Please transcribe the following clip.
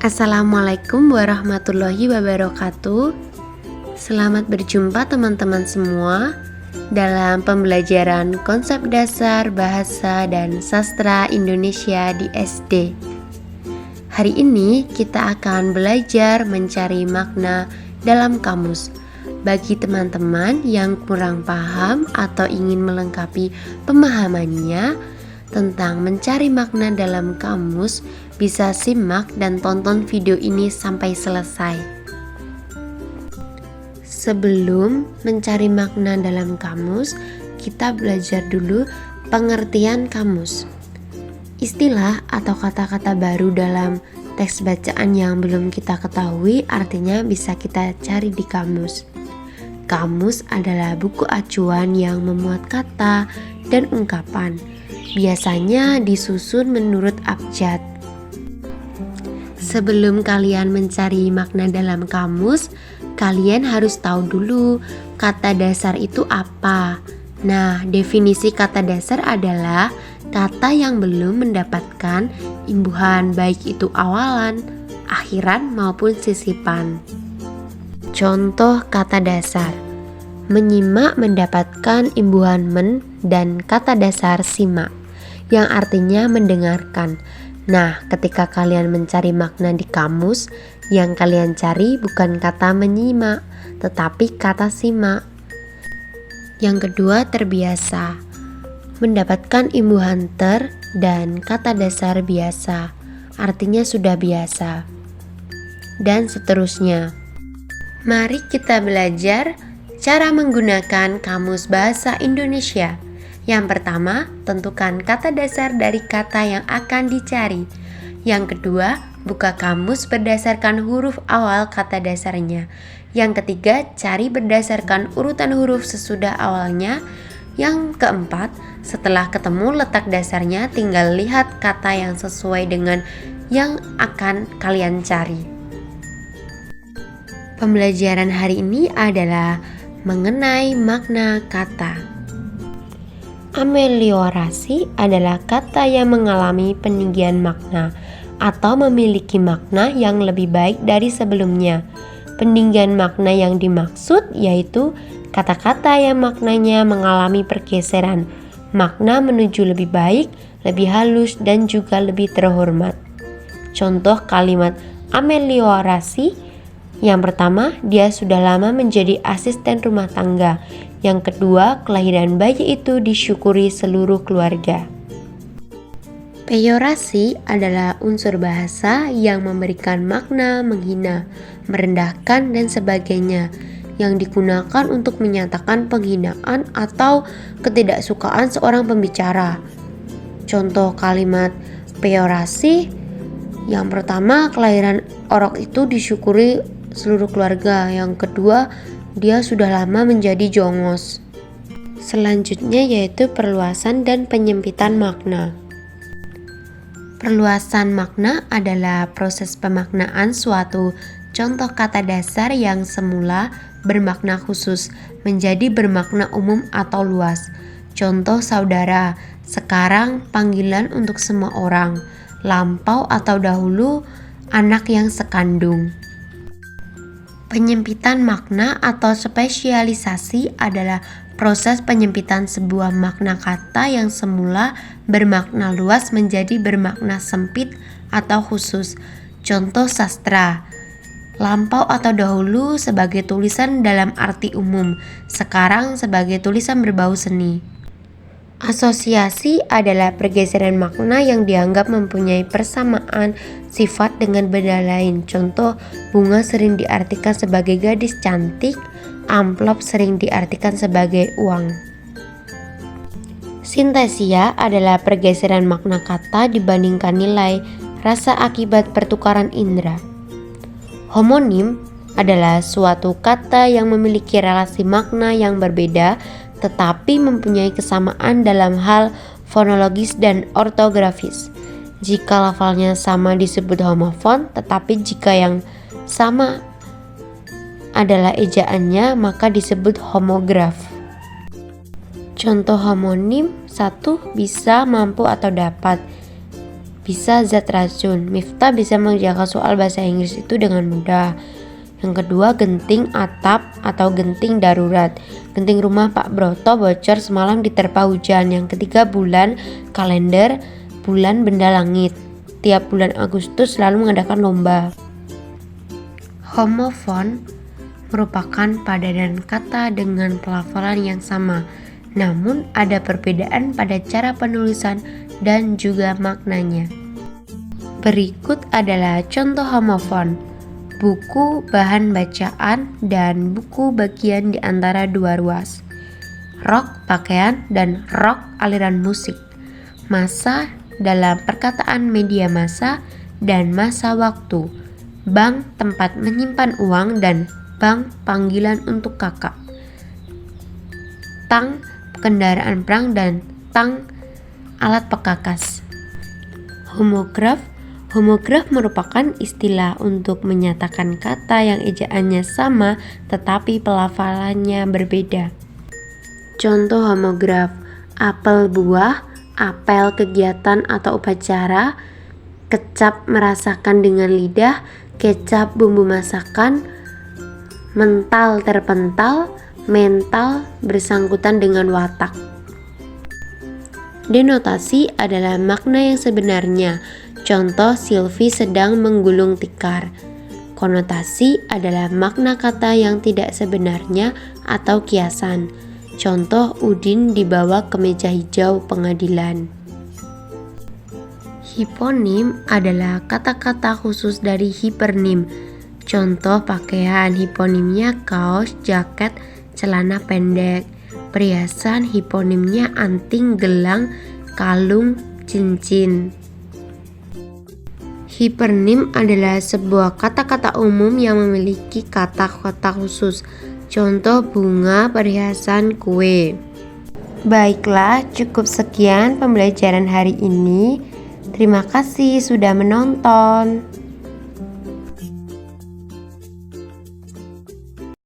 Assalamualaikum warahmatullahi wabarakatuh. Selamat berjumpa teman-teman semua dalam pembelajaran konsep dasar bahasa dan sastra Indonesia di SD. Hari ini kita akan belajar mencari makna dalam kamus. Bagi teman-teman yang kurang paham atau ingin melengkapi pemahamannya tentang mencari makna dalam kamus, bisa simak dan tonton video ini sampai selesai. Sebelum mencari makna dalam kamus, kita belajar dulu pengertian kamus. Istilah atau kata-kata baru dalam teks bacaan yang belum kita ketahui artinya bisa kita cari di kamus. Kamus adalah buku acuan yang memuat kata dan ungkapan. Biasanya disusun menurut abjad. Sebelum kalian mencari makna dalam kamus, kalian harus tahu dulu kata dasar itu apa. Nah, definisi kata dasar adalah kata yang belum mendapatkan imbuhan baik itu awalan, akhiran maupun sisipan. Contoh kata dasar: menyimak mendapatkan imbuhan men dan kata dasar simak yang artinya mendengarkan. Nah, ketika kalian mencari makna di kamus, yang kalian cari bukan kata menyimak, tetapi kata simak. Yang kedua, terbiasa. Mendapatkan imbuhan ter dan kata dasar biasa, artinya sudah biasa. Dan seterusnya. Mari kita belajar cara menggunakan kamus bahasa Indonesia. Yang pertama, tentukan kata dasar dari kata yang akan dicari. Yang kedua, buka kamus berdasarkan huruf awal kata dasarnya. Yang ketiga, cari berdasarkan urutan huruf sesudah awalnya. Yang keempat, setelah ketemu letak dasarnya, tinggal lihat kata yang sesuai dengan yang akan kalian cari. Pembelajaran hari ini adalah mengenai makna kata. Ameliorasi adalah kata yang mengalami peninggian makna atau memiliki makna yang lebih baik dari sebelumnya. Peninggian makna yang dimaksud yaitu kata-kata yang maknanya mengalami pergeseran, makna menuju lebih baik, lebih halus, dan juga lebih terhormat. Contoh kalimat ameliorasi: yang pertama, dia sudah lama menjadi asisten rumah tangga. Yang kedua, kelahiran bayi itu disyukuri seluruh keluarga. Peyorasi adalah unsur bahasa yang memberikan makna menghina, merendahkan, dan sebagainya, yang digunakan untuk menyatakan penghinaan atau ketidaksukaan seorang pembicara. Contoh kalimat peyorasi: yang pertama, kelahiran Orok itu disyukuri seluruh keluarga. Yang kedua, dia sudah lama menjadi jongos. Selanjutnya yaitu perluasan dan penyempitan makna. Perluasan makna adalah proses pemaknaan suatu contoh kata dasar yang semula bermakna khusus menjadi bermakna umum atau luas. Contoh saudara, sekarang panggilan untuk semua orang. Lampau atau dahulu, anak yang sekandung. Penyempitan makna atau spesialisasi adalah proses penyempitan sebuah makna kata yang semula bermakna luas menjadi bermakna sempit atau khusus. Contoh sastra, lampau atau dahulu sebagai tulisan dalam arti umum, sekarang sebagai tulisan berbau seni. Asosiasi adalah pergeseran makna yang dianggap mempunyai persamaan sifat dengan benda lain. Contoh, bunga sering diartikan sebagai gadis cantik, amplop sering diartikan sebagai uang. Sintesia adalah pergeseran makna kata dibandingkan nilai rasa akibat pertukaran indera. Homonim adalah suatu kata yang memiliki relasi makna yang berbeda tetapi mempunyai kesamaan dalam hal fonologis dan ortografis. Jika lafalnya sama disebut homofon, tetapi jika yang sama adalah ejaannya maka disebut homograf. Contoh homonim: 1. Bisa, mampu, atau dapat. bisa zat racun. Miftah bisa mengerjakan soal bahasa Inggris itu dengan mudah. Yang kedua, genting atap atau genting darurat. Genting rumah Pak Broto bocor semalam diterpa hujan. Yang ketiga, bulan, kalender, bulan benda langit. Tiap bulan Agustus selalu mengadakan lomba. Homofon merupakan padanan kata dengan pelafalan yang sama, namun ada perbedaan pada cara penulisan dan juga maknanya. Berikut adalah contoh homofon. Buku bahan bacaan dan buku bagian di antara dua ruas. Rok pakaian dan rock aliran musik. Masa dalam perkataan media massa dan masa waktu. Bank tempat menyimpan uang dan bank panggilan untuk kakak. Tang kendaraan perang dan tang alat pekakas. Homograf merupakan istilah untuk menyatakan kata yang ejaannya sama tetapi pelafalannya berbeda. Contoh homograf: apel buah, apel kegiatan atau upacara, kecap merasakan dengan lidah, kecap bumbu masakan, mental terpental, mental bersangkutan dengan watak. Denotasi adalah makna yang sebenarnya. Contoh, Silvi sedang menggulung tikar. Konotasi adalah makna kata yang tidak sebenarnya atau kiasan. Contoh, Udin dibawa ke meja hijau pengadilan. Hiponim adalah kata-kata khusus dari hipernim. Contoh pakaian, hiponimnya kaos, jaket, celana pendek. Perhiasan, hiponimnya anting, gelang, kalung, cincin. Hipernim adalah sebuah kata-kata umum yang memiliki kata-kata khusus. Contoh bunga, perhiasan, kue. Baiklah, cukup sekian pembelajaran hari ini. Terima kasih sudah menonton.